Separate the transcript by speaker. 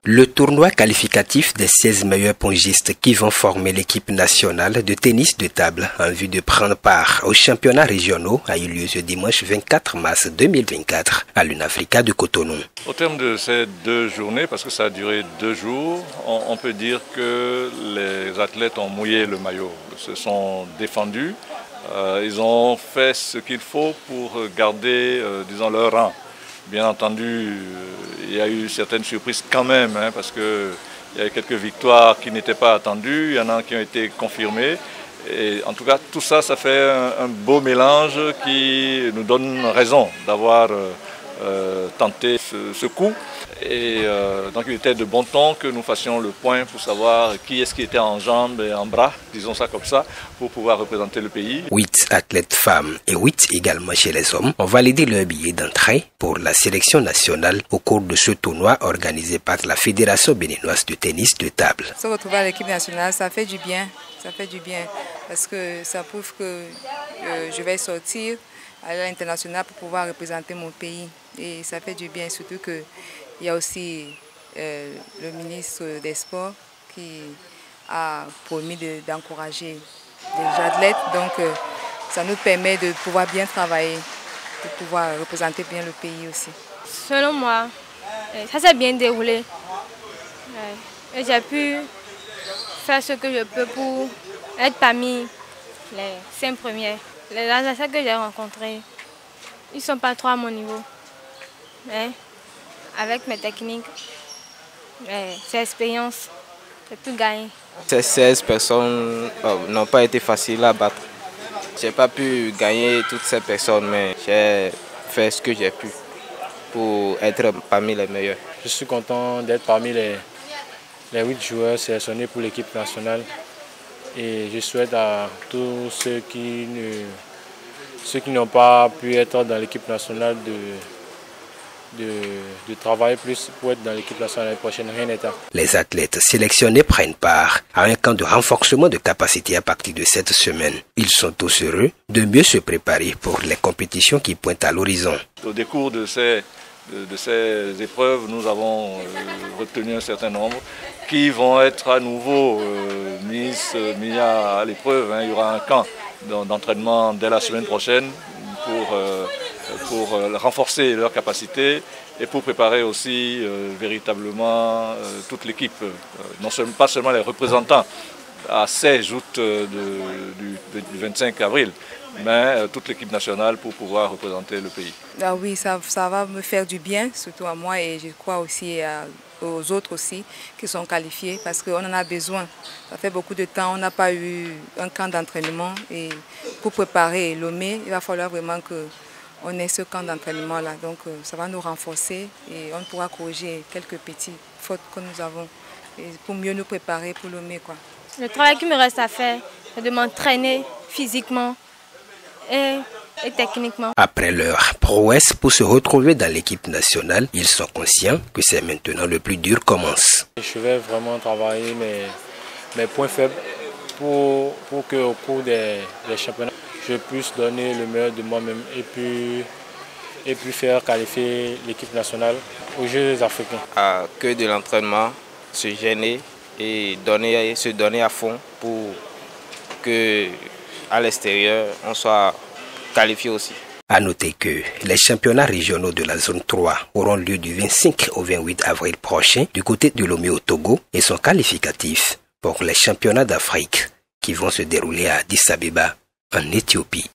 Speaker 1: Le tournoi qualificatif des 16 meilleurs pongistes qui vont former l'équipe nationale de tennis de table en vue de prendre part aux championnats régionaux a eu lieu ce dimanche 24 mars 2024 à l'Unafrica de Cotonou.
Speaker 2: Au terme de ces 2 journées, parce que ça a duré 2 jours, on peut dire que les athlètes ont mouillé le maillot, se sont défendus. Ils ont fait ce qu'il faut pour garder, disons, leur rang. Bien entendu, il y a eu certaines surprises quand même, parce qu'il y a eu quelques victoires qui n'étaient pas attendues, il y en a qui ont été confirmées. Et en tout cas, tout ça, ça fait un beau mélange qui nous donne raison d'avoir tenté ce coup. Et donc il était de bon ton que nous fassions le point pour savoir qui est-ce qui était en jambes et en bras, disons ça comme ça, pour pouvoir représenter le pays.
Speaker 1: 8 athlètes femmes et 8 également chez les hommes ont validé leur billet d'entrée pour la sélection nationale au cours de ce tournoi organisé par la Fédération béninoise de tennis de table.
Speaker 3: Se retrouver à l'équipe nationale, ça fait du bien. Ça fait du bien parce que ça prouve que je vais sortir à l'international pour pouvoir représenter mon pays. Et ça fait du bien, surtout que il y a aussi le ministre des Sports qui a promis d'encourager les athlètes. Donc ça nous permet de pouvoir bien travailler, de pouvoir représenter bien le pays aussi.
Speaker 4: Selon moi, ça s'est bien déroulé. Et j'ai pu faire ce que je peux pour être parmi les 5 premiers. Les adversaires que j'ai rencontrés, ils ne sont pas trop à mon niveau. Mais avec mes techniques, ces expériences, j'ai tout gagné.
Speaker 5: Ces 16 personnes n'ont pas été faciles à battre. Je n'ai pas pu gagner toutes ces personnes, mais j'ai fait ce que j'ai pu pour être parmi les meilleurs.
Speaker 6: Je suis content d'être parmi les 8 joueurs sélectionnés pour l'équipe nationale. Et je souhaite à tous ceux qui n'ont pas pu être dans l'équipe nationale de travailler plus pour être dans l'équipe nationale l'année prochaine. Rien n'est tard.
Speaker 1: Les athlètes sélectionnés prennent part à un camp de renforcement de capacité à partir de cette semaine. Ils sont tous heureux de mieux se préparer pour les compétitions qui pointent à l'horizon.
Speaker 2: Au décours de ces épreuves, nous avons retenu un certain nombre qui vont être à nouveau mis à l'épreuve. Il y aura un camp d'entraînement dès la semaine prochaine pour renforcer leurs capacités et pour préparer aussi véritablement toute l'équipe, pas seulement les représentants à 16 août du 25 avril, mais toute l'équipe nationale pour pouvoir représenter le pays.
Speaker 3: Ah oui, ça va me faire du bien, surtout à moi et je crois aussi aux autres aussi qui sont qualifiés parce qu'on en a besoin. Ça fait beaucoup de temps, on n'a pas eu un camp d'entraînement et pour préparer Lomé, il va falloir vraiment qu'on ait ce camp d'entraînement-là. Donc ça va nous renforcer et on pourra corriger quelques petites fautes que nous avons et pour mieux nous préparer pour Lomé, quoi.
Speaker 4: Le travail qui me reste à faire, c'est de m'entraîner physiquement et techniquement.
Speaker 1: Après leur prouesse pour se retrouver dans l'équipe nationale, ils sont conscients que c'est maintenant le plus dur commence.
Speaker 6: Je vais vraiment travailler mes points faibles pour qu'au cours des championnats, je puisse donner le meilleur de moi-même et puis faire qualifier l'équipe nationale aux Jeux africains.
Speaker 5: Que de l'entraînement, se gêner et se donner à fond pour que à l'extérieur on soit qualifié aussi.
Speaker 1: À noter que les championnats régionaux de la zone 3 auront lieu du 25 au 28 avril prochain du côté de Lomé au Togo et sont qualificatifs pour les championnats d'Afrique qui vont se dérouler à Addis Abeba en Éthiopie.